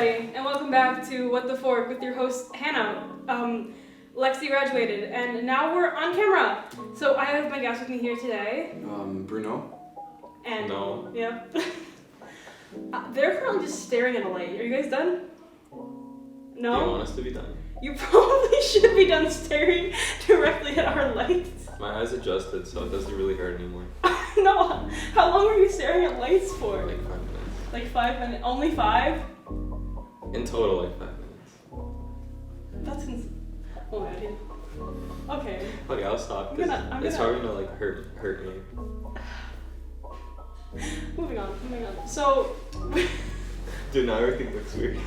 everybody, and welcome back to What the Fork with your host, Hannah. Lexi graduated, and now we're on camera. So I have my guest with me here today. Bruno. And No. yeah. They're currently just staring at a light. Are you guys done? No? Do you want us to be done? You probably should be done staring directly at our lights. My eyes adjusted, so it doesn't really hurt anymore. No, how long were you staring at lights for? Like 5 minutes. Like 5 minutes? Only 5? In total, like 5 minutes. That's oh my god. Okay. Okay, I'll stop. Cause it's probably gonna like hurt me. Moving on. So. Dude, now everything looks weird.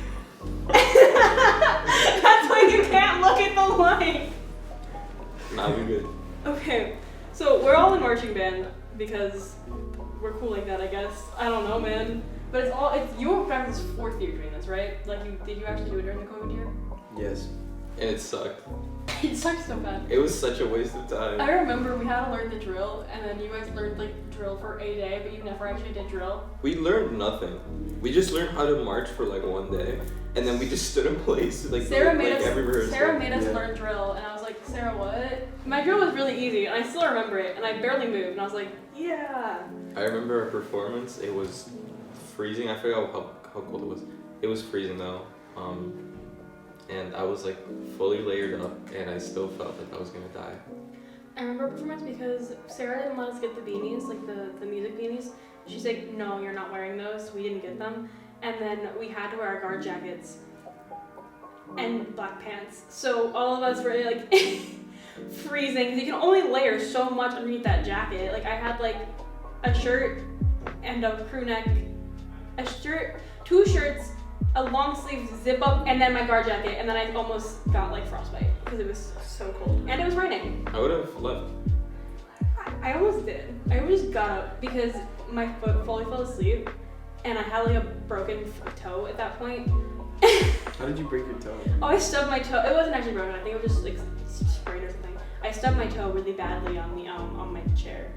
That's why you can't look at the light. Nah, we're good. Okay, so we're all in marching band because we're cool like that, I guess. I don't know, man. But it's you were back this 4th year doing this, right? Like, did you actually do it during the COVID year? Yes. And it sucked. It sucked so bad. It was such a waste of time. I remember we had to learn the drill, and then you guys learned like drill for a day, but you never actually did drill. We learned nothing. We just learned how to march for like 1 day, and then we just stood in place like Sarah made every rehearsal. Sarah made us learn drill, and I was like, Sarah, what? My drill was really easy, and I still remember it, and I barely moved, and I was like, yeah. I remember our performance. It was freezing. I forgot how cold it was. It was freezing though. And I was like fully layered up, and I still felt like I was gonna die. I remember performance because Sarah didn't let us get the beanies, like the music beanies. She's like, no, you're not wearing those. We didn't get them. And then we had to wear our guard jackets and black pants. So all of us were like freezing because you can only layer so much underneath that jacket. Like I had like a shirt and a crew neck, a shirt, 2 shirts, a long sleeve zip up, and then my guard jacket, and then I almost got like frostbite because it was so cold and it was raining. I would have left. I almost did. I almost got up because my foot fully fell asleep, and I had like a broken toe at that point. How did you break your toe? Oh, I stubbed my toe. It wasn't actually broken. I think it was just like sprained or something. I stubbed my toe really badly on the on my chair.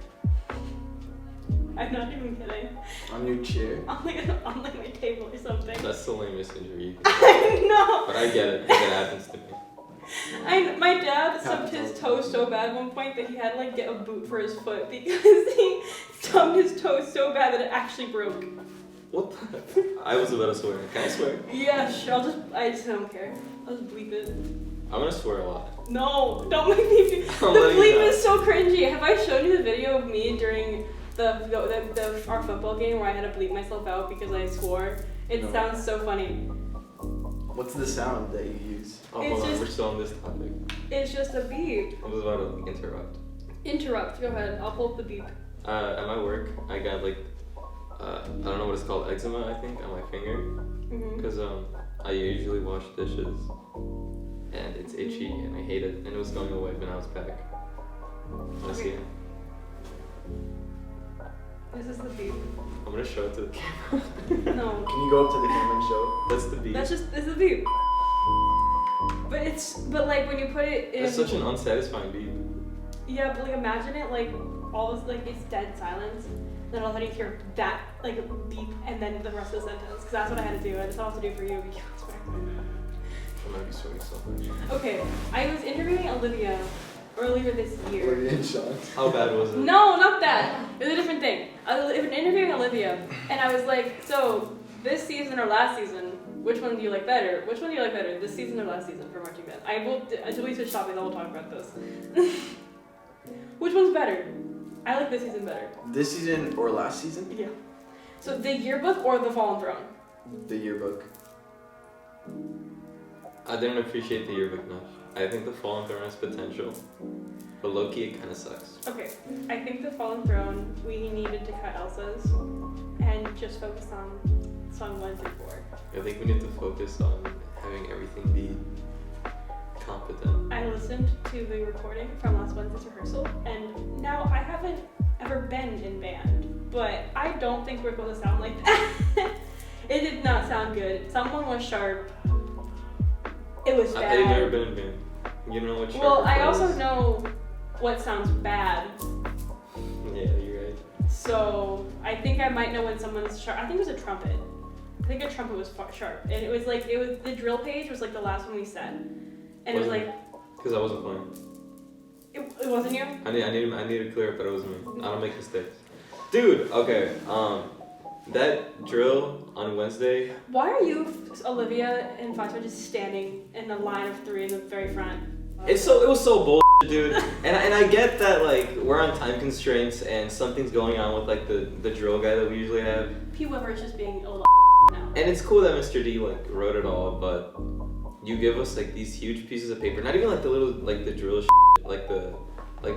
I'm not even kidding. On your chair? On like my table or something. That's the lamest injury you can I know. But I get it, because it happens to me. My dad stubbed his toe so bad at one point that he had to like get a boot for his foot because he stubbed his toe so bad that it actually broke. What the? I was about to swear. Can I swear? Yeah, sure. I just don't care. I'll just bleep it. I'm gonna swear a lot. No, don't make me. The bleep is so cringy. Have I shown you the video of me during our football game where I had to bleep myself out because I swore? It sounds so funny. What's the sound that you use? Oh, hold on, we're still on this topic. It's just a beep. I was about to interrupt. Interrupt. Go ahead. I'll pull up the beep. At my work, I got like, I don't know what it's called, eczema, I think, on my finger. Because I usually wash dishes, and it's itchy, and I hate it, and it was going away when I was back. Wanna see it? This is the beep. I'm gonna show it to the camera. No. Can you go up to the camera and show? That's the beep. This is the beep. But like when you put it in. It's such an unsatisfying beep. Yeah, but like imagine it like all this, like it's dead silence. Then all of a sudden you hear that like a beep and then the rest of the sentence. Because that's what I had to do. I just thought I to do for you. But you can't swear. I'm gonna be sweating so much. Okay, I was interviewing Olivia earlier this year. Olivia and Sean. How bad was it? No, not that. It was a different thing. I was interviewing Olivia, and I was like, so this season or last season, which one do you like better? Which one do you like better, this season or last season for marching band? I will, until we switch topics, I will talk about this. Which one's better? I like this season better. This season or last season? Yeah. So the yearbook or the Fallen Throne? The yearbook. I didn't appreciate the yearbook enough. I think the Fallen Throne has potential, but low-key it kind of sucks. Okay, I think the Fallen Throne, we needed to cut Elsa's and just focus on song 1 through 4. I think we need to focus on having everything be competent. I listened to the recording from last Wednesday's rehearsal, and now I haven't ever been in band, but I don't think we're supposed to sound like that. It did not sound good. Someone was sharp. It was bad. I've never been in band. You don't know what sharp Well, I is. also know what sounds bad. Yeah, you're right. So I think I might know when someone's sharp. I think it was a trumpet. think a trumpet was sharp, and it was the drill page was like the last one we said, and it was like. Because I wasn't playing. It wasn't you. I need to clear it, but it wasn't me. I don't make mistakes. Dude, okay. That drill on Wednesday. Why are you, Olivia, and Fatima just standing in a line of 3 in the very front? It was so bull, dude. And I get that like we're on time constraints and something's going on with like the drill guy that we usually have. P. Weber is just being a little now. And it's cool that Mr. D like wrote it all, but you give us like these huge pieces of paper, not even like the little like the drill like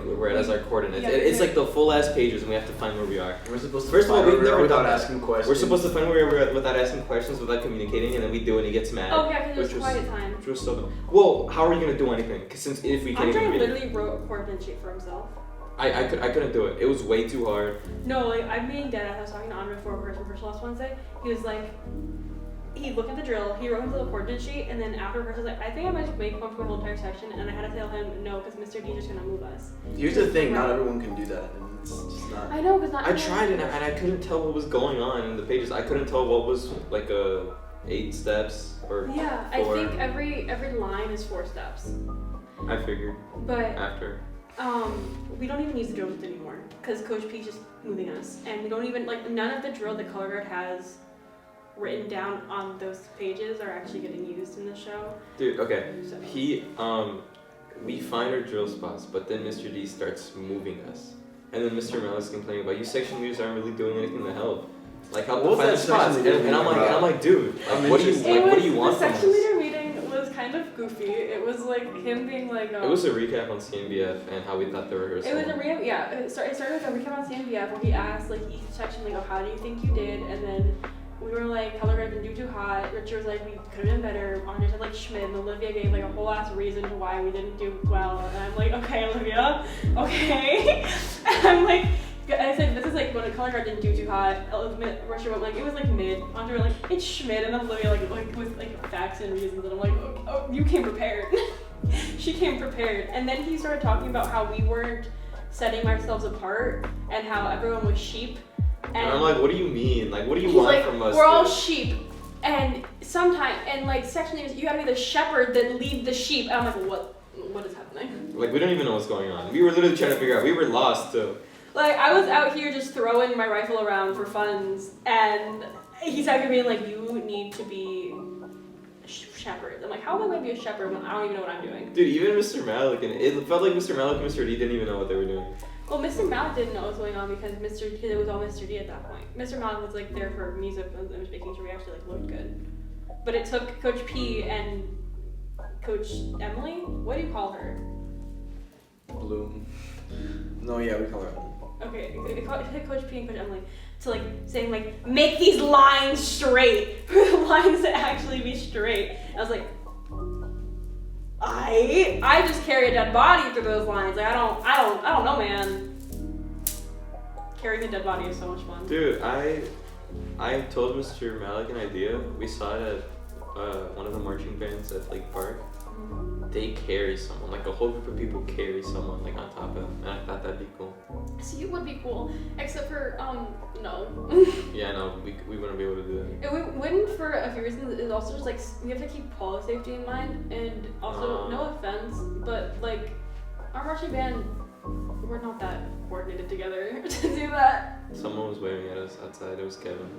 where it has our coordinates. Yeah, It's like the full ass pages, and we have to find where we are. We're supposed to First of all, we've never without done that. asking questions. We're supposed to find where we are without asking questions, without communicating, and then we do it and he gets mad. Oh yeah, because it was quiet time. Which was so dumb. Well, how are you gonna do anything? Cause since if we can't Andre even read it. literally wrote a coordinate sheet for himself. I couldn't do it. It was way too hard. No, like I'm being dead. I was talking to Andre for last Wednesday. He was like, he looked at the drill, he wrote his little coordinate sheet, and then after he was like, I think I might make one for the whole entire section, and I had to tell him no, because Mr. D's just gonna move us. Here's the thing, not everyone can do that, and it's just not. I know, because not. I tried and I couldn't tell what was going on in the pages. I couldn't tell what was like 8 steps or Yeah, 4. I think every line is 4 steps. I figured But after. we don't even use the drills anymore because Coach P's just moving us, and we don't even like none of the drill that Color Guard has written down on those pages are actually getting used in the show. Dude, okay. So. We find our drill spots, but then Mr. D starts moving us. And then Mr. Mel is complaining about you section leaders aren't really doing anything to help. Like help What to was find the that section spots. leader And I'm meeting like, dude, I'm what do you interested. what do you want The from us? section leader meeting was kind of goofy. It was like him being like. It was a recap on CNBF and how we thought the rehearsal. It was a recap. Yeah, it started with a recap on CNBF where he asked like each section like, oh, how do you think you did? And then we were like, Color Guard didn't do too hot. Richard was like, we could have done better. Andre said like Schmidt, and Olivia gave like a whole ass reason to why we didn't do well. And I'm like, okay, Olivia, okay. And I'm like, I said this is like when a Color Guard didn't do too hot. Richard went like, it was like mid. Andre went like, it's Schmidt, and Olivia like with like facts and reasons. And I'm like, oh, you came prepared. She came prepared. And then he started talking about how we weren't setting ourselves apart and how everyone was sheep. And I'm like, what do you mean? Like, what do you he's want like, from us? we're all sheep, and sometimes, and like section leaders, you gotta be the shepherd that lead the sheep. And I'm like, what is happening? Like, we don't even know what's going on. We were literally trying to figure out. We were lost too. Like, I was out here just throwing my rifle around for funs, and he's out here being like, you need to be shepherd. I'm like, how am I going to be a shepherd when I don't even know what I'm doing? Dude, even Mr. Malik, and it felt like Mr. Malik and Mr. D didn't even know what they were doing. Well, Mr. Malik didn't know what was going on because it was all Mr. D at that point. Mr. Malik was like there for music and was making sure we actually like looked good. But it took Coach P and Coach Emily. What do you call her? Bloom. No, yeah, we call her. Okay, it hit Coach P and Coach Emily to like saying like make these lines straight for the lines to actually be straight. I was like, I just carry a dead body through those lines. Like I don't know, man. Carrying a dead body is so much fun. Dude, I told Mr. Malik an idea. We saw it at one of the marching bands at Lake Park. They carry someone, like a whole group of people carry someone like on top of them, and I thought that'd be cool. See, it would be cool, except for no. Yeah, no, we wouldn't be able to do that. It wouldn't for a few reasons. It's also just like we have to keep pole safety in mind, and also no offense, but like our marching band, we're not that coordinated together to do that. Someone was waving at us outside. It was Kevin.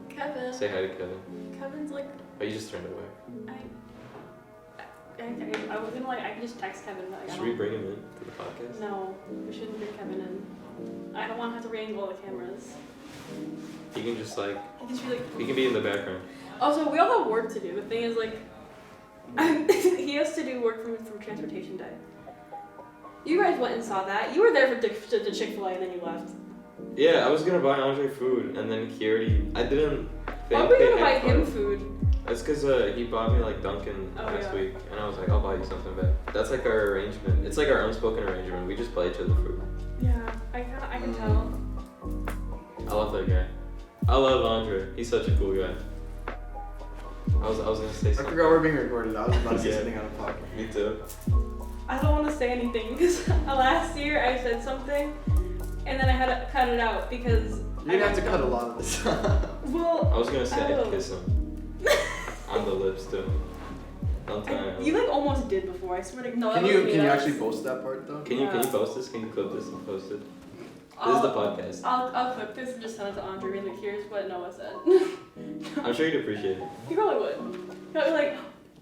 Kevin. Say hi to Kevin. Kevin's like. Oh, you just turned away. I was gonna like I can just text Kevin. But, like, Should we bring him in to the podcast? No, we shouldn't bring Kevin in. I don't want to have to re-angle the cameras. He can just like. He can just be like. He can be in the background. Also, we all have work to do. The thing is, like, he has to do work from transportation day. You guys went and saw that. You were there for the Chick-fil-A and then you left. Yeah, I was gonna buy Andre food, and then he already. I didn't. Why were you gonna buy him food? That's because he bought me like Dunkin' last week, and I was like, I'll buy you something back. That's like our arrangement. It's like our unspoken arrangement. We just buy each other food. Yeah, I can tell. I love that guy. I love Andre. He's such a cool guy. I was gonna say I something. forgot we're being recorded. I was about to say Yeah. something on a podcast. Me too. I don't want to say anything because last year I said something and then I had to cut it out because You're gonna have to cut a lot of this. Well, I was gonna say Oh. I'd kiss him. On the lips too. Don't tell me. you like almost did before. I swear to no. Can that you wasn't me, can you that actually was- post that part though? Can you post this? Can you clip this and post it? This I'll- is the podcast. I'll clip this and just send it to Andre and like, here's what Noah said. I'm sure you'd appreciate it. He probably would.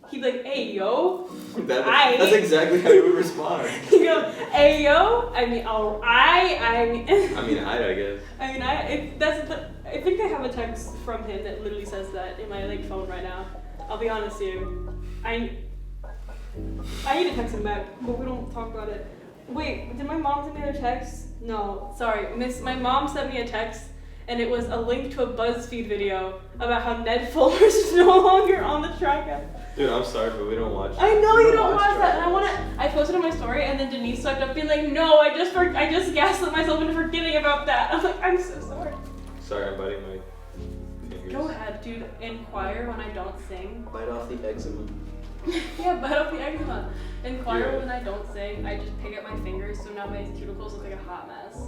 He'd be like, hey yo. That's exactly how you would respond. He'd go, hey yo. I mean, oh, I mean. I mean, I guess. I mean, I think I have a text from him that literally says that in my like phone right now. I'll be honest with you. I need to text him back, but we don't talk about it. Wait, did my mom send me a text? No, sorry, my mom sent me a text, and it was a link to a BuzzFeed video about how Ned Fuller is no longer on the track. Dude, I'm sorry, but we don't watch. I know you We don't don't watch watch that, and Dragons. I posted on my story, and then Denise sucked up being like, no, I just gaslit myself into forgetting about that. I'm like, I'm so sorry. Sorry, I'm biting my fingers. Go ahead, dude, inquire when I don't sing. Bite off the eczema. Yeah, bite off the eczema. Inquire Yeah. when I don't sing. I just pick up my fingers, so now my cuticles look like a hot mess.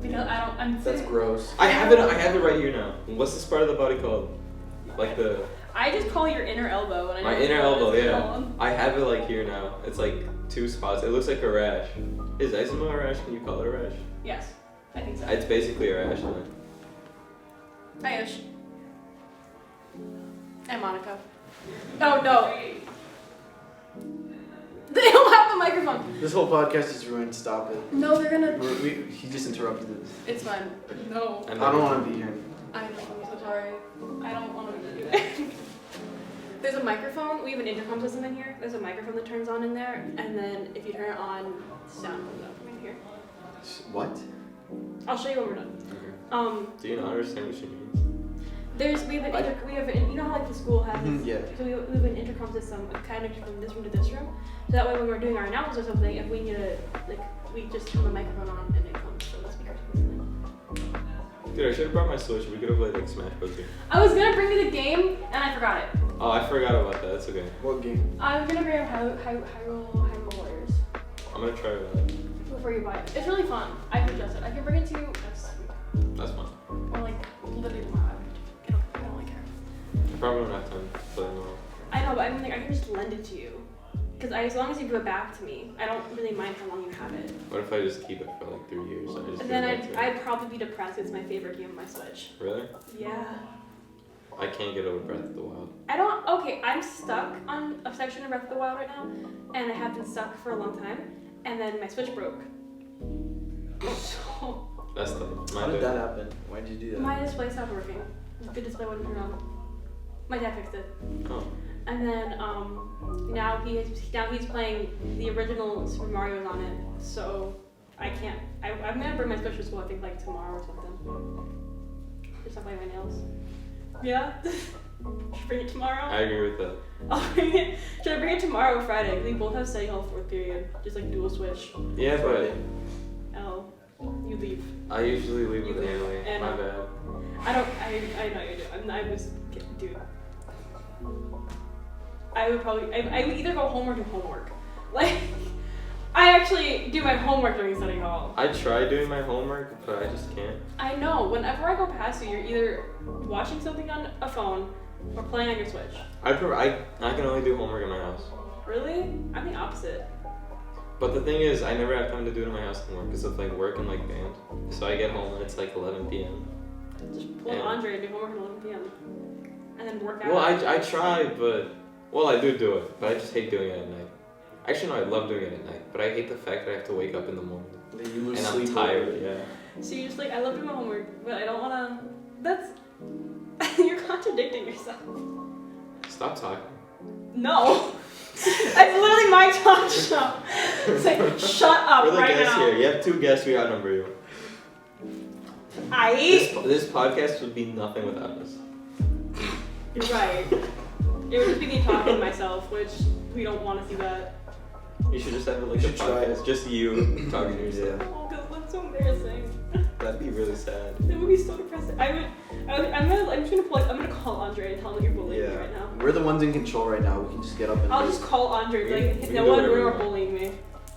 Because I'm That's sitting- gross. I have it right here now. What's this part of the body called? Like the I just call your inner elbow. And I my don't inner know what elbow, it's yeah. called. I have it like here now. It's like 2 spots. It looks like a rash. Is eczema a rash? Can you call it a rash? Yes, I think so. It's basically a rash. Then. Hi, Ish. And Monica. Oh, no. They don't have a microphone. This whole podcast is ruined. Stop it. No, they're gonna. He just interrupted it. It's fine. No. I don't want to be here. I know, I'm so sorry. I don't want to do that. There's a microphone. We have an intercom system in here. There's a microphone that turns on in there, and then if you turn it on, sound comes up from in here. What? I'll show you when we're done. Okay. Do you not understand what she means? We have an, you know how like the school has this, Yeah. so we have an intercom system connected from this room to this room. So that way when we're doing our announcements or something, if we need to like we just turn the microphone on and it comes from the speakers. Dude, I should have brought my Switch. We could have played like Smash Bros. Here. I was gonna bring you the game and I forgot it. Oh, I forgot about that. That's okay. What game? I'm gonna bring Hyrule Warriors I'm gonna try that. before you buy it. It's really fun. I suggest it. I can bring it to you next week. That's fine. Or like literally tomorrow. I don't really care. I probably don't have time to play them all. I know, but I mean like I can just lend it to you. Because as long as you give it back to me, I don't really mind how long you have it. What if I just keep it for like 3 years? I just And give then it back to you? I'd probably be depressed. It's my favorite game on my Switch. Really? Yeah. I can't get over Breath of the Wild. Okay, I'm stuck on a section of Breath of the Wild right now, and I have been stuck for a long time, and then my Switch broke. So, That's the How my did bad. that happen? Why did you do that? my display stopped working. The display wasn't turned on. My dad fixed it. Oh. And then, now he's playing the original Super Mario's on it, so I can't, I'm gonna bring my Switch to school, I think, like, tomorrow or something. Just not play my nails. Yeah? Should bring it tomorrow? I agree with that. I'll bring it. Should I bring it tomorrow or Friday? Because we both have study hall 4th period. Just like dual switch. Yeah, but Oh, you leave. I usually leave with You leave. Haley. And, My bad. I know you do. I was, dude. I would either go home or do homework. Like, I actually do my homework during study hall. I try doing my homework, but I just can't. I know. Whenever I go past you, you're either watching something on a phone or playing on your Switch. I can only do homework in my house. Really? I'm the opposite. But the thing is, I never have time to do it in my house anymore because of like work and like band. So I get home and it's like 11 p.m. Just pull Yeah. Andre and do homework at 11 p.m. And then work out. Well, I try, but I do it, but I just hate doing it at night. Actually, no, I love doing it at night, but I hate the fact that I have to wake up in the morning Then you lose and sleep I'm tired. over it. Yeah. So you're just like, I love doing my homework, but I don't wanna. That's. You're contradicting yourself. Stop talking. No. That's literally my talk show. It's like, shut up We're the right guests now. here. You have 2 guests. We outnumber you. This podcast would be nothing without us. You're right. It would just be me talking to myself, which we don't want to see that. You should just have it like You a should try podcast, just you talking to yourself. Oh, because that's so embarrassing. That'd be really sad. It would be so depressing. I'm gonna call Andre and tell him that you're bullying me right now. We're the ones in control right now. We can just get up and I'll leave. just call Andre. We Like, can no do one, whatever we you're want. bullying me.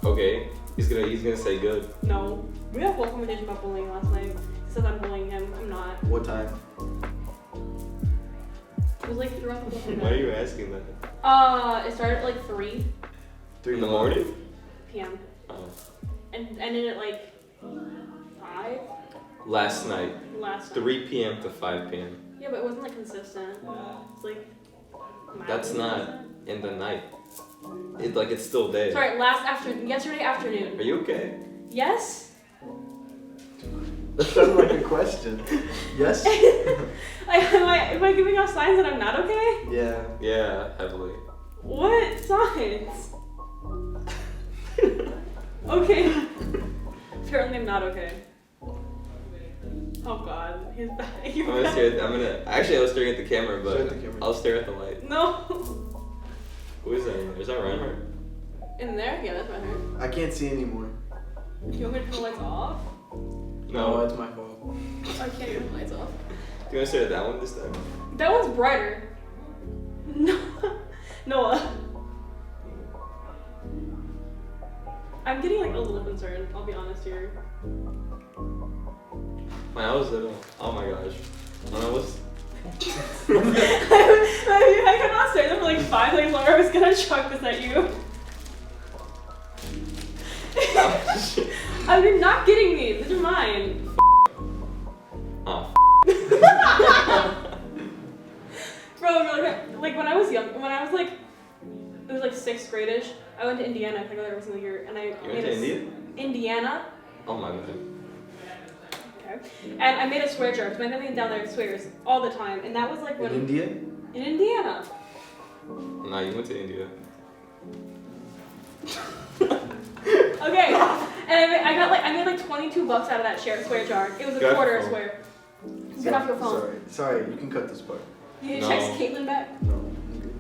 Okay, he's gonna say good. No. We had a whole conversation about bullying last night. He says I'm bullying him. I'm not. What time? was like throughout the whole Why are night. you asking that? It started at like 3 In the morning? p.m. Oh. and ended at like 5 Last night, last night. 3 p.m. to 5 p.m. Yeah, but it wasn't like consistent. It's like That's mildly not consistent. in the night. It's still day. Sorry, yesterday afternoon. Are you okay? Yes. That sounded like a question. Yes? Am I giving off signs that I'm not okay? Yeah. Yeah, heavily. What signs? Okay. Apparently I'm not okay. Oh god, he's back. I'm gonna stare at, actually I was staring at the camera, but Stare at the camera. I'll stare at the light. No. Who is that in there? Is that Reinhardt? In there? Yeah, that's my hair. I can't see anymore. You want me to turn the lights off? No, it's my fault. I can't turn the lights off. Do you wanna stare at that one this time? That one's brighter. No. Noah. I'm getting like a little concerned, I'll be honest here. When I was little, oh my gosh. When I was I could not stay there for like 5 seconds longer. I was gonna chuck this at you. I mean, not getting me. These are mine. oh Bro, like when I was young, when I was like, it was like 6th grade-ish, I went to Indiana. I think I was in the year, and I You went made to a India? Indiana. Oh my god. Okay. And I made a swear jar. 'Cause my family down there swears all the time, and that was like In when India? in Indiana. Nah, you went to India. Okay. And I made like $22 out of that swear jar. It was a Good quarter phone. swear. Get off your phone. Sorry, you can cut this part. You need to No. text Caitlin back. No, I'm good.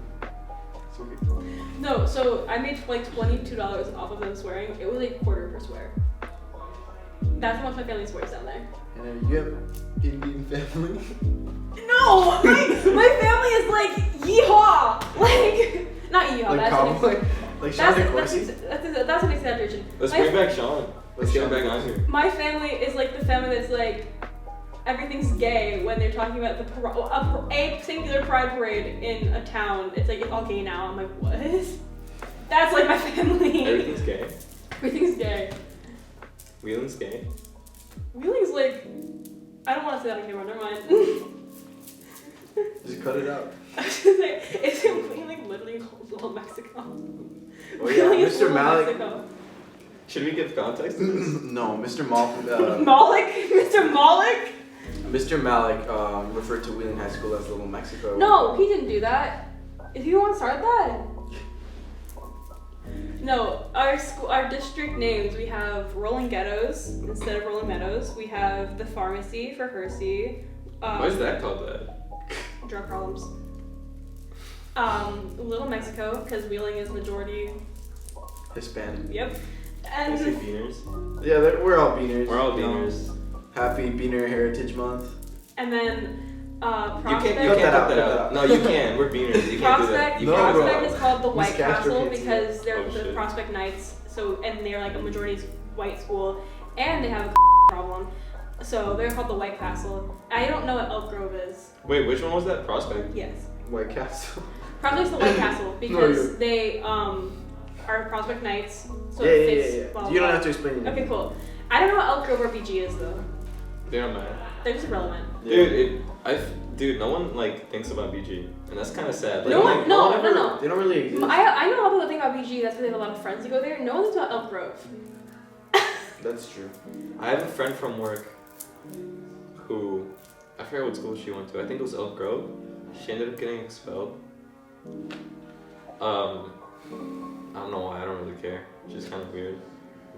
It's okay. No, so I made like $22 off of them swearing. It was a quarter per swear. That's how much my family swears down there. And then you have Indian family? No! My family is like yeehaw! Like, not yeehaw, Like that's cowboy? Like Sean that's DeCourcy? that's an exaggeration. Let's My- bring back Sean. Let's get him back on here. My family is like the family that's like, everything's gay when they're talking about a singular pride parade in a town. It's like, it's all gay now. I'm like, what? That's like my family. Everything's gay. Everything's gay. Wheeling's gay. Wheeling's like, I don't want to say that on camera, never mind. Just cut it out. I was gonna say, isn't Wheeling literally called Little Mexico? Oh yeah, Wheeling is Mr. Little Malik. Mexico. Should we give context to this? No, Mr. Malik? Mr. Malik? Mr. Malik referred to Wheeling High School as Little Mexico. No, he didn't do that. If you want to start that. No, our district names, we have Rolling Ghettos instead of Rolling Meadows. We have the pharmacy for Hersey. Why is that called that? Drug problems. Little Mexico, because Wheeling is majority. Hispanic. Yep. I see And beaners. Yeah, we're all beaners. We're all you know. beaners. Happy Beaner Heritage Month. and then You Prospect. can't cut that out. out. No, you can. We're beaners. You can't do that. Prospect, You No, can't do Prospect that. is called the Miss White Castro Castle can't see because they're Oh, the shit. Prospect Knights. So and they're like a majority white school, and they have a problem. So they're called the White Castle. I don't know what Elk Grove is. Wait, which one was that? Prospect? Yes, White Castle. Prospect's the White Castle because you're- they are Prospect Knights. So Yeah, it yeah, fits. yeah. Blah, You don't blah. have to explain it. Okay, cool. I don't know what Elk Grove or BG is though. They don't matter. They're just irrelevant. Dude, no one like thinks about BG, and that's kind of sad. Like, No one- like, no, ever- no. They don't really exist. I know a lot of people think about BG. That's because they have a lot of friends who go there. No one thinks about Elk Grove. That's true. I have a friend from work who I forget what school she went to. I think it was Elk Grove. She ended up getting expelled. I don't know why. I don't really care. It's just kind of weird.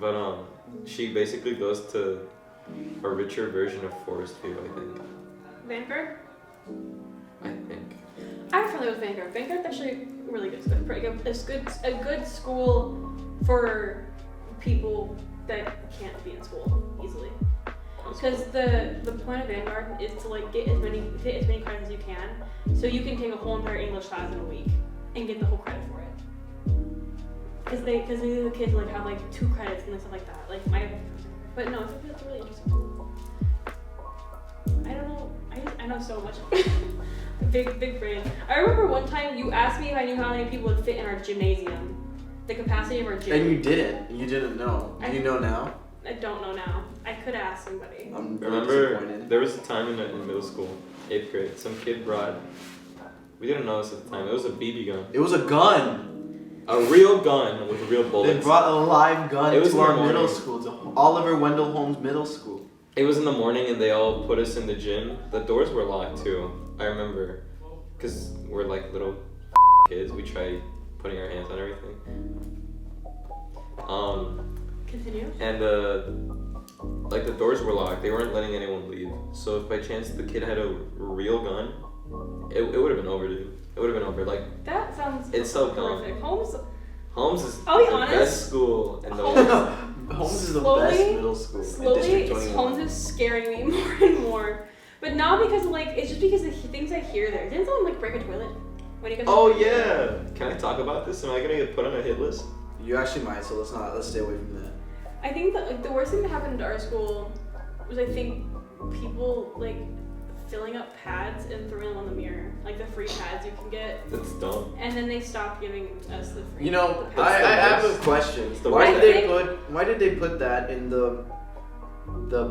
But she basically goes to a richer version of Forest View, I think. Vanguard? I think. I'm familiar with Vanguard. Vanguard's actually really good. It's pretty good. It's good. A good school for people that can't be in school easily. Because the point of Vanguard is to like get as many credits as you can, so you can take a whole entire English class in a week and get the whole credit for it. Because the kids like have like 2 credits and stuff like that. Like but no, it's really interesting. I don't know. I know so much. Big brain. I remember one time you asked me if I knew how many people would fit in our gymnasium. The capacity of our gym. And you didn't. You didn't know. Do you know now? I don't know now. I could ask somebody. I'm very Remember, disappointed. there was a time in middle school, 8th grade, some kid brought, we didn't know this at the time, it was a BB gun. It was a gun. A real gun with real They bullets. brought a live gun It was to in the our middle morning. school, to Oliver Wendell Holmes Middle School. It was in the morning and they all put us in the gym. The doors were locked too, I remember. Because we're like little kids, we try putting our hands on everything. Continue. And like the doors were locked, they weren't letting anyone leave. So if by chance the kid had a real gun, it would have been over, dude. It would have been over. Like, That sounds it's so dumb. horrific. Holmes is I'll be the honest. best school in the Oh, world. no. Holmes is the Slowly- best middle school in Slowly, District 21. Holmes is scaring me more and more. But not because like it's just because of the things I hear there. Didn't someone like break a toilet when you guys? Oh yeah. Can I talk about this? Am I gonna get put on a hit list? You actually might, so let's stay away from that. I think that like the worst thing that happened at our school was I think people like filling up pads and throwing them on the mirror, like the free pads you can get, That's dumb. and then they stopped giving us the free. You know, the I pads. have a question. It's the Why worst. did they put that in the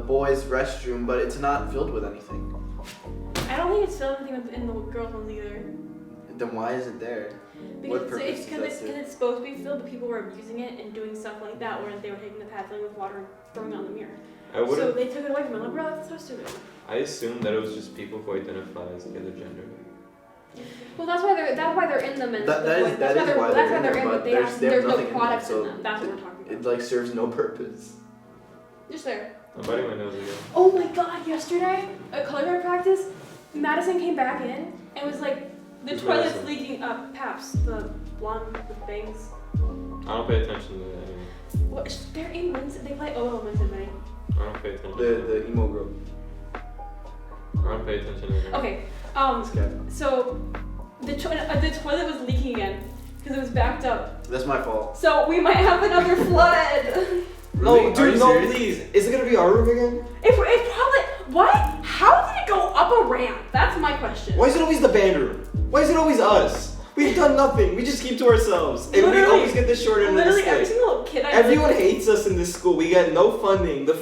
boys' restroom, but it's not filled with anything? I don't think it's filled anything in the girls' ones either. Then why is it there? What Because purpose it's does that serve? it's supposed to be filled, but people were abusing it and doing stuff like that, where they were taking the pad, filling it with water, and throwing it on the mirror. I would So have. they took it away from them. Like, bro, that's so stupid. I assumed that it was just people who identify as the other gender. Well, that's why they're in the men's. That the is- boys- that that's is why that's they're in there, in, but but there's there's no nothing in them, products so in them. That's what we're talking about. It like serves no purpose. Just there. I'm biting my nose again. Oh my god! Yesterday, at color guard practice, Madison came back in and was like, the Who's toilet's Madison? leaking up. Paps, the blonde with bangs. I don't pay attention to that anymore. What? They're in Winston. They play OL in Winston, right? I don't pay attention. to The emo girl. I don't pay attention anymore. Okay. This guy. So the toilet was leaking again because it was backed up. That's my fault. So we might have another flood. No, Really? Are dude, you no, serious? please. Is it gonna be our room again? It probably. What? How did it go up a ramp? That's my question. Why is it always the band room? Why is it always us? We've done nothing. We just keep to ourselves. And we Literally- always get the short end of the Literally every stick. single kid I Everyone lived with- hates us in this school. We got no funding. The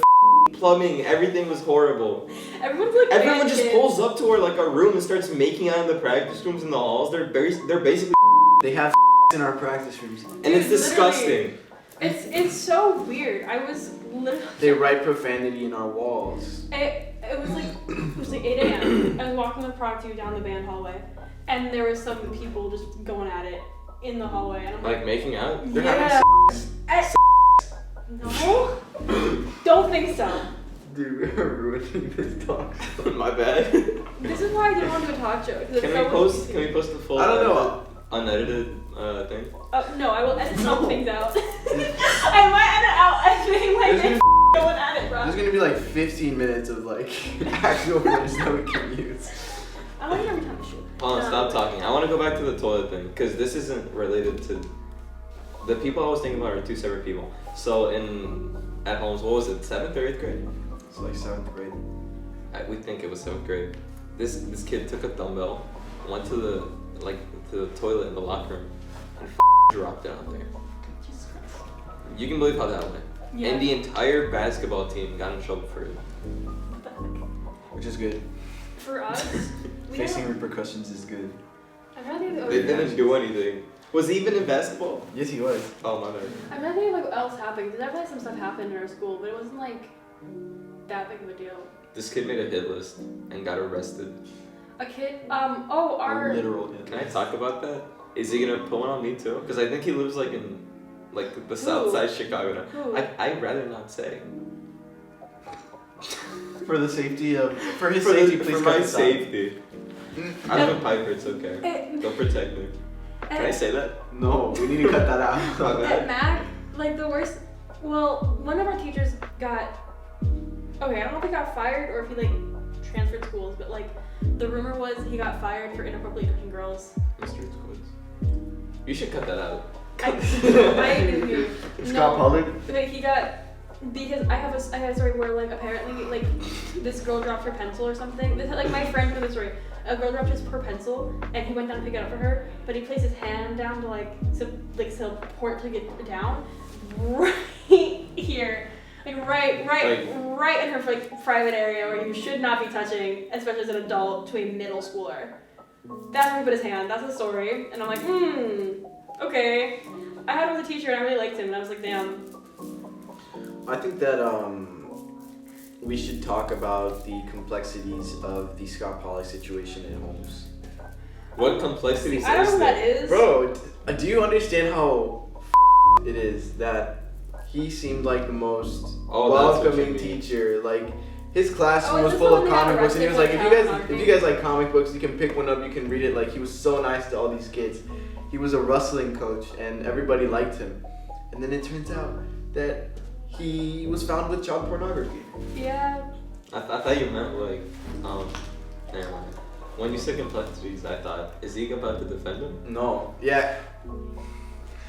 plumbing, everything was horrible. Everyone's like. Everyone band just kids. pulls up to our room and starts making out in the practice rooms in the halls. They're basically They have in our practice rooms. and it's Dude, disgusting. It's so weird. I was literally. They write profanity in our walls. It was like 8 a.m. I was walking with Prog 2 down the band hallway, and there was some people just going at it in the hallway, and I'm Like making out. They're yeah. having No, don't think so. Dude, we're ruining this talk. My bad. This is why I didn't want to do a talk show. 'cause it's Can so we post confusing. the full I don't know. unedited thing? No, I will edit some No. things out. I might edit out anything like There's this. Going at it, bro. There's gonna be like 15 minutes of like actual words that we can use. I like it every time I shoot. Hold on, stop talking. I want to go back to the toilet thing because this isn't related to the people I was thinking about are two separate people. So at Holmes, what was it, 7th or 8th grade? It's like 7th grade. We think it was 7th grade. This kid took a dumbbell, went to the toilet in the locker room, and dropped it out there. Jesus Christ. You can believe how that went. Yeah. And the entire basketball team got in trouble for it. What the heck? Which is good. For us, we Facing don't. repercussions is good. I'm trying to think of They didn't do anything. Was he even in basketball? Yes, he was. Oh my bad. I'm trying to think of like what else happened. Because definitely some stuff happened in our school, but it wasn't like that big of a deal. This kid made a hit list and got arrested. A kid. A literal hit. Can I talk about that? Is he gonna put one on me too? Because I think he lives like in the south side of Chicago now. Who? I'd rather not say. For the safety of, for his For safety, the- please for cut my this out. safety. I live in Piper, it's okay. They'll protect me. Can I say that? No, we need to cut that My out. bad. At Mac, like the worst. Well, one of our teachers got. Okay, I don't know if he got fired or if he like transferred schools, but like the rumor was he got fired for inappropriately touching girls. Mr. Squid. You should cut that out. I knew. Scott Pollard? Okay, he got. Because I have a story where like apparently like this girl dropped her pencil or something. This like my friend told the story. A girl dropped her pencil and he went down to pick it up for her, but he placed his hand down to support to get it down right here. Like right in her like private area where you should not be touching, especially as an adult, to a middle schooler. That's where he put his hand. That's the story. And I'm like, okay. I had him as a teacher and I really liked him and I was like, damn. I think that we should talk about the complexities of the Scott Pollock situation at Holmes. What complexities I don't know is what that there? is. Bro, do you understand how it is that he seemed like the most Oh, that's what you welcoming mean. teacher? Like his classroom Oh, was is this full the of one that got comic books, and he was like, arrested if for child you guys like comic books, you can pick one up, you can read it. Like he was so nice to all these kids. He was a wrestling coach, and everybody liked him. And then it turns out that he was found with child pornography. Yeah. I thought you meant like, never mind. When you said complexities, I thought, is he about to defend him? No. Yeah.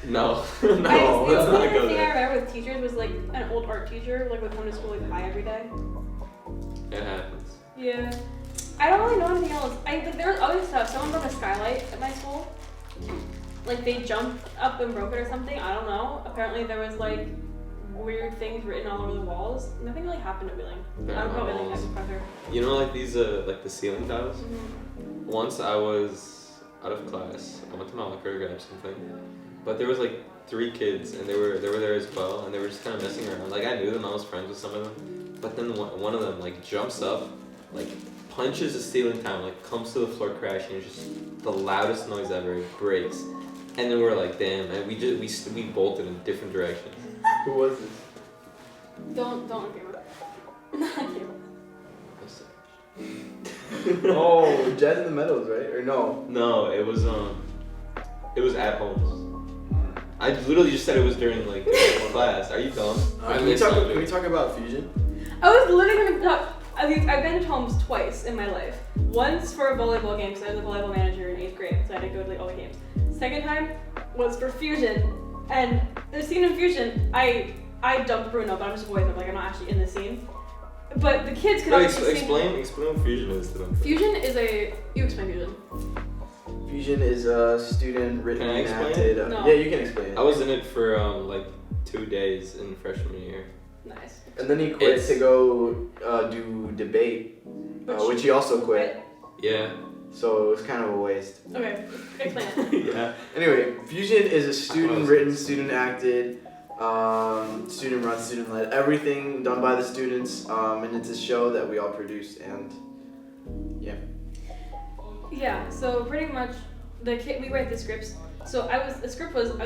No. The Let's not only go thing I there. remember with teachers was like an old art teacher like would come to school like high every day. It happens. Yeah. I don't really know anything else. There was other stuff. Someone broke a skylight at my school. Like they jumped up and broke it or something. I don't know. Apparently there was like weird things written all over the walls. Nothing really happened to Wheeling. I don't know anything Walls. happened to her. You know, like these, like the ceiling tiles? Mm-hmm. Once I was out of class, I went to my locker to grab something, but there was like 3 kids and they were there as well, and they were just kind of messing around. Like I knew them, I was friends with some of them, but then one of them like jumps up, like punches the ceiling tile, like comes to the floor crashing, it's just the loudest noise ever. It breaks, and then we're like, damn, and we bolted in different directions. Who was this? Don't on camera. Not on camera. Oh, Jazz in the Meadows, right? Or no? No, it was at Holmes. I literally just said it was during like class. Are you dumb? Can we talk about Fusion? I was literally gonna talk. I've been to Holmes twice in my life. Once for a volleyball game, because I was a volleyball manager in 8th grade, so I had to go to like all the games. Second time was for Fusion, and the scene in Fusion, I dumped Bruno, but I'm just voicing, like I'm not actually in the scene. But the kids could obviously explain what Fusion is to them. Fusion is you explain Fusion. Fusion is a student written Can I and explain acted. it? No. Yeah, you can explain it. I was in it for like 2 days in freshman year. Nice. And then he quit It's- to go do debate, which he also quit. Yeah. So it was kind of a waste. Okay, explain it. Yeah. Anyway, Fusion is a student written, student acted, student run, student led, everything done by the students, and it's a show that we all produce, and yeah. Yeah, so pretty much we write the scripts. So I was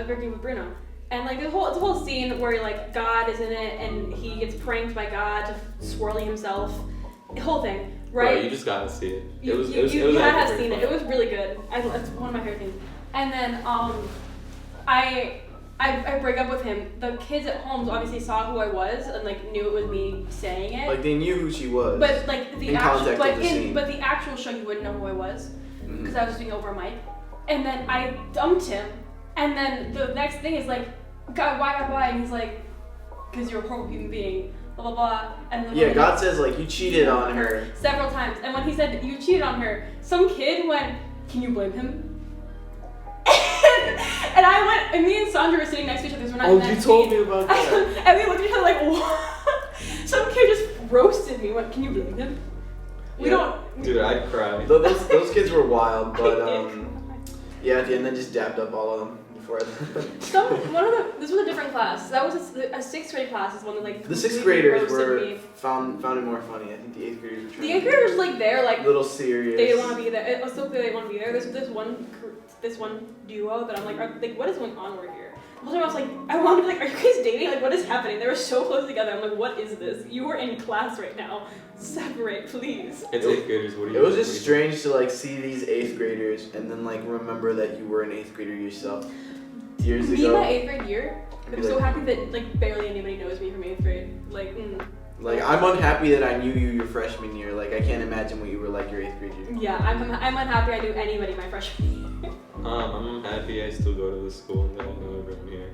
working with Bruno. And like it's a whole scene where like God is in it and he gets pranked by God to swirling himself. The whole thing, right? Bro, you just gotta see it. You It was gotta have actually seen it. fun. It was really good. It's one of my favorite things. And then I break up with him. The kids at Holmes obviously saw who I was and like knew it was me saying it. Like they knew who she was. But like the in actual, context but of the scene. but the actual show, you wouldn't know who I was Mhm. because I was doing over mic. And then I dumped him. And then the next thing is like, God, why? And he's like, because you're a horrible human being. Blah blah blah. And then Yeah, God says like you cheated on her. several times. And when he said you cheated on her, some kid went, "Can you blame him?" And I went, and me and Sandra were sitting next to each other. 'Cause we're not in that you told scene. me about that. And we looked at each other like, what? Some kid just roasted me. Went, "Can you blame him?" We Yeah. don't. Dude, I'd cry. Those kids were wild, but I did. yeah, at the end I just dabbed up all of them before I This was a different class. That was a 6th grade class. Is one that like The 6th completely graders roasted were me. found it more funny. I think the 8th graders were trying The to 8th graders were like there, like be a little serious. they didn't want to be there. It was so clear they didn't want to be there. There's this one duo that I'm like, what is going on over here? The whole time I was like, I wanted to be like, are you guys dating? Like, what is happening? They were so close together. I'm like, what is this? You are in class right now. Separate, please. It's 8th graders. What do you? It was what do just you- strange to like see these 8th graders and then like remember that you were an 8th grader yourself years Me, ago. my 8th grade year, I'm so happy that like barely anybody knows me from 8th grade. Like, Like I'm unhappy that I knew you your freshman year. Like I can't imagine what you were like your 8th grade year. yeah, I'm unhappy I knew anybody my freshman year. I'm happy I still go to the school and that I know everyone here.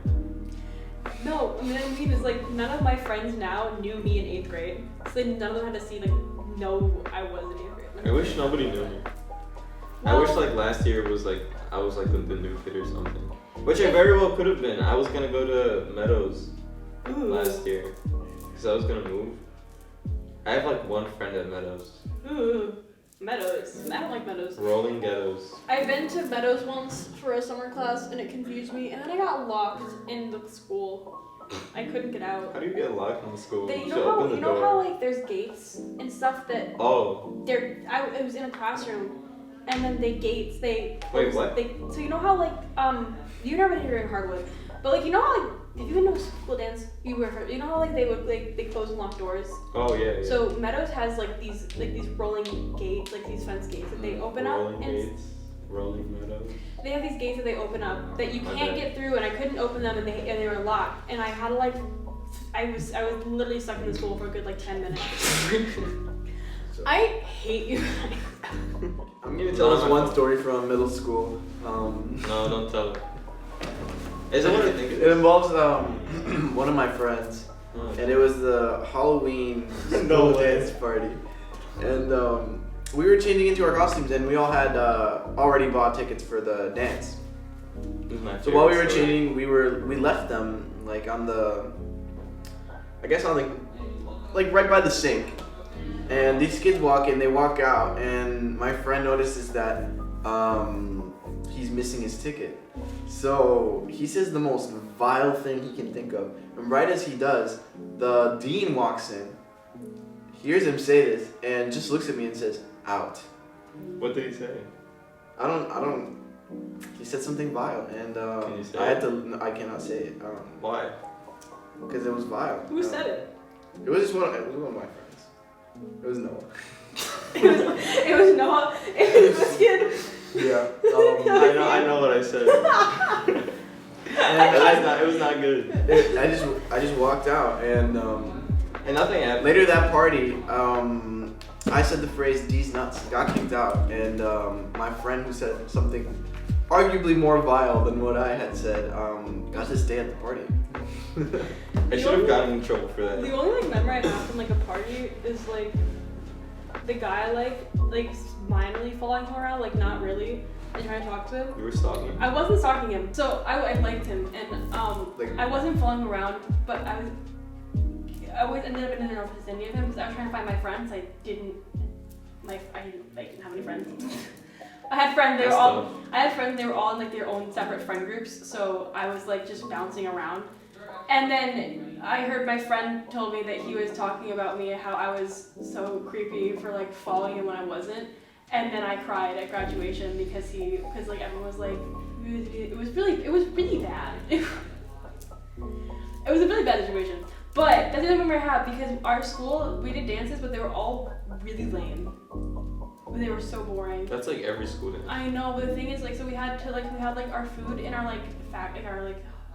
No, I mean is like none of my friends now knew me in 8th grade. So they, none of them had to see like know I was in 8th grade. I wish nobody knew me. I wish like last year was like I was like the new kid or something. Which I very well could have been. I was gonna go to Meadows last year because I was gonna move. I have like one friend at Meadows. Ooh, Meadows. I don't like Meadows. Rolling Ghettos. I've been to Meadows once for a summer class and it confused me, and then I got locked in the school. I couldn't get out. How do you get locked in the school? They, you Just know how open the you know door. how like there's gates and stuff that Oh. it was in a classroom, and then they Wait, what? So you know how like you've never been here in Hardwood, but like you know how like if you know school dance you know how like they close and lock doors. Oh yeah. So Meadows has like these rolling gates, like these fence gates that they open Rolling up. gates. Rolling Meadows. They have these gates that they open up that you Okay. can't get through, and I couldn't open them, and they were locked, and I had to like, I was literally stuck in the school for a good like 10 minutes. I hate you guys. I'm gonna tell us one story from middle school. No, don't tell it. Is it what I think it It is? involves one of my friends, Oh. and it was the Halloween No school way. dance party, and we were changing into our costumes, and we all had already bought tickets for the dance. This is my So while we were favorite story. changing, we left them like on the, I guess on like right by the sink, and these kids walk in, they walk out, and my friend notices that he's missing his ticket. So he says the most vile thing he can think of, and right as he does, the dean walks in, hears him say this, and just looks at me and says, "Out." What did he say? I don't. He said something vile, and Can you say I had it? to. No, I cannot say it Why? because it was vile. Who said it? It was just one. It was one of my friends. It was Noah. It was Noah. It was this kid. Yeah. I know what I said. It was not good. I just walked out, and And nothing happened. later that party, I said the phrase "D's nuts," got kicked out, and my friend who said something arguably more vile than what I had said got to stay at the party. I should have gotten in trouble for that. The only like memory I have from like a party is like the guy like minorly following him around, like not really, and trying to talk to him. You were stalking. I wasn't stalking him, so I liked him, and Like- I wasn't following him around, but I always ended up in the vicinity of him because I was trying to find my friends. I didn't have any friends. I had friends. They were That's all. tough. I had friends. They were all in like their own separate friend groups. So I was like just bouncing around, and then I heard my friend told me that he was talking about me, how I was so creepy for like following him when I wasn't, and then I cried at graduation because like everyone was like, it was really bad. It was a really bad situation. But that's the only memory I have because our school, we did dances, but they were all really lame. They were so boring. That's like every school dance. I know, but the thing is, like, so we had our food in our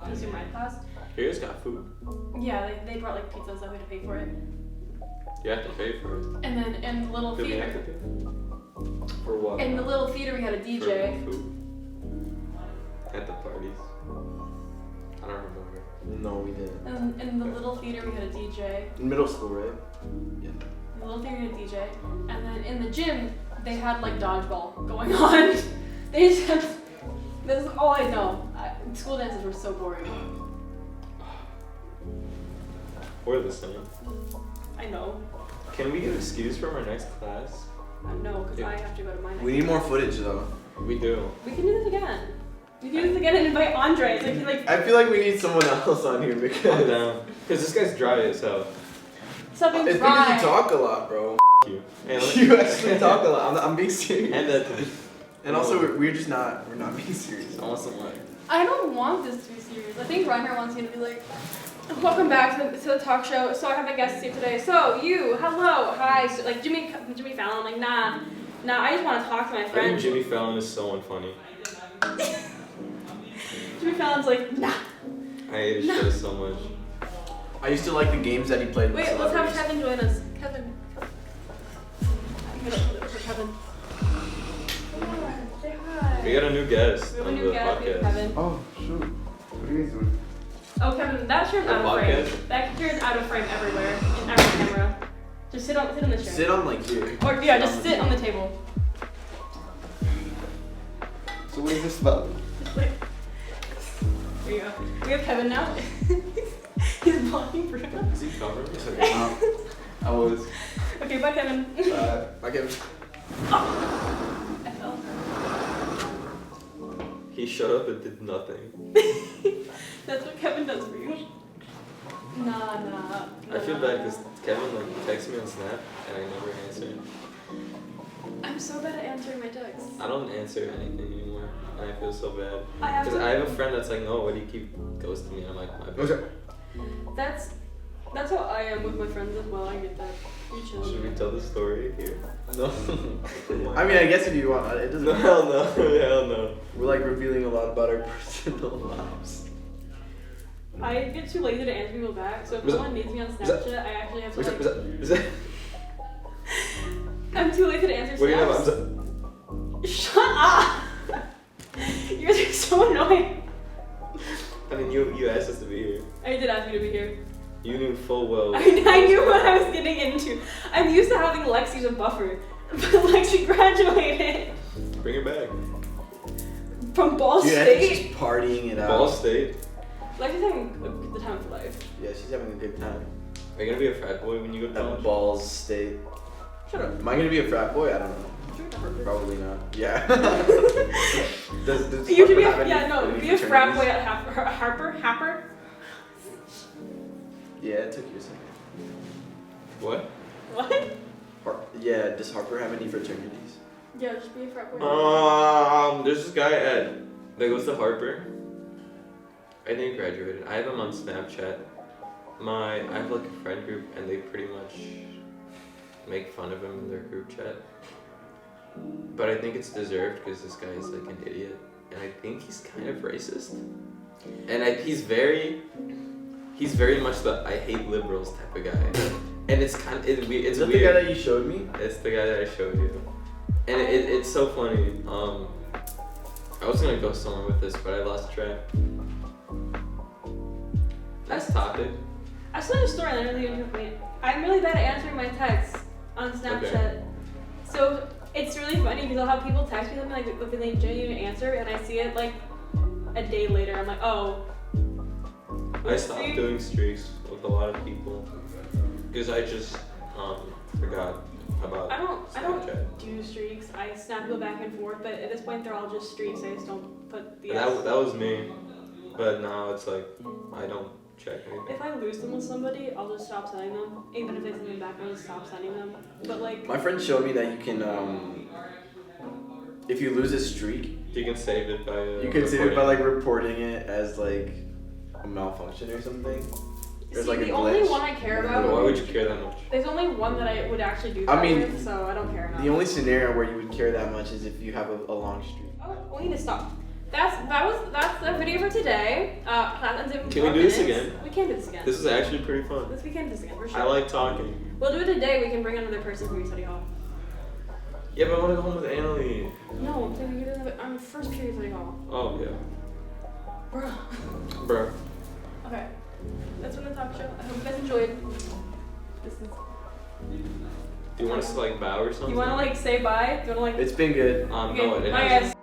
consumer ed class. You guys got food. Yeah, they brought like pizza, so we had to pay for it. You have to pay for it. And then in the little Do we have to theater, pay? For what? in the little theater, we had a DJ. For food. At the parties. I don't remember. No, we didn't. And in the little theater, we had a DJ. In middle school, right? Yeah. In the little theater, we had a DJ. And then in the gym, they had like dodgeball going on. They just had. This is all I know. School dances were so boring. We're the same. I know. Can we get excused from our next class? No, because Yeah. I have to go to my next. We need more footage though. We do. We can do this again. We can do this again and invite Andre. So he like I feel like we need someone else on here Calm because down. Because this guy's dry as hell. something it's dry. because you talk a lot, bro. You. Hey, let me- You actually talk a lot. I'm being serious. And that. And also, we're not being serious. I want some water. I don't want this to be serious. I think Reiner wants me to be like, welcome back to the talk show. So I have a guest here today. So you, hello, hi. So, like Jimmy Fallon. I'm like, nah. I just want to talk to my I think friend. Jimmy Fallon is so unfunny. Jimmy Fallon's like, nah. I hate his show so much. I used to like the games that he played with Wait, let's have celebrities. Kevin join us. Kevin. Give it up for Kevin. Come on, say hi. We got a new guest We have a on new the guest. We have podcast. Kevin. Oh shoot! What are you guys doing? Oh, Kevin, that turned out of frame. That turned out of frame everywhere in every camera. Just sit on the chair. Sit on like here. Or yeah, just sit on the table. So what is this about? There you go. We have Kevin now. He's blocking Bruno. Is he covering? I was. Okay, bye, Kevin. Bye, Kevin. I fell. He showed up and did nothing. That's what Kevin does for you. Nah. I feel bad because Kevin like texts me on Snap and I never answer. I'm so bad at answering my texts. I don't answer anything anymore, and I feel so bad. I have Because to. I have a friend that's like, no, why do you keep ghosting me? And I'm like, my bad. Okay. That's how I am with my friends as well. I get that. You chill. Should we tell the story here? No. I mean, I guess if you want, it doesn't. No, hell no, hell no. We're like revealing a lot about our personal lives. I get too lazy to answer people back, so if Was someone needs me on Snapchat, I actually have to like. Is that? I'm too lazy to answer What do you snaps. have? Shut up! You guys are so annoying. I mean, you asked us to be here. I did ask you to be here. You knew full well. I knew what I was getting into. I'm used to having Lexi as a buffer, but Lexi graduated Bring her back. from Ball Dude, I think State. she's partying it out. Ball State. Lexi's having the time of her life. Yeah, she's having a good time. Are you gonna be a frat boy when you go to At college? Balls State. Shut up. Am I gonna be a frat boy? I don't know. Probably not. Yeah. does You should be Harper have a, any- any be a frat boy fraternities? at Harper. Yeah, it took you a second. What? What? Yeah, does Harper have any fraternities? Yeah, just be a frat boy. There's this guy that goes to Harper. I think he graduated. I have him on Snapchat. I have like a friend group and they pretty much make fun of him in their group chat. But I think it's deserved because this guy is like an idiot. And I think he's kind of racist. And he's very much the I hate liberals type of guy. And it's kind of, it's Is weird. that the guy that you showed me? It's the guy that I showed you. And it's so funny. I was gonna go somewhere with this, but I lost track. Next topic. I saw a story that really interested me. I'm really bad at answering my texts on Snapchat. Okay. So it's really funny because I'll have people text me something like with a genuine answer and I see it like a day later. I'm like, oh. I stopped doing streaks with a lot of people because I just forgot about I don't Snapchat. do streaks. I snap people back and forth, but at this point they're all just streaks. I just don't put the That was me, but now it's like I don't check anything. If I lose them with somebody, I'll just stop sending them. Even if they send me back, I'll just stop sending them. But like, My friend showed me that you can, if you lose a streak, You can save it by you can save it by reporting. like reporting it as like a malfunction or something. There's see, like a the only glitch. one I care Why about. would you care that much? There's only one that I would actually do that I mean, with, so I don't care enough. The only scenario where you would care that much is if you have a long streak. Oh, we need to stop. That's the video for today. Class ends in Can we 4 do this minutes. again? We can do this again. This is actually pretty fun. We can do this again for sure. I like talking. We'll do it today. We can bring another person from your study hall. Yeah, but I want to go home with Annalie. No, I'm saying we can do it on the first period study hall. Oh yeah, Bruh. bro. Okay. That's been the talk show. I hope you guys enjoyed. This is. Do you want us to like bow or something? You want to like say bye? Do you want to like? It's been good. No, Okay, it bye hasn't. guys.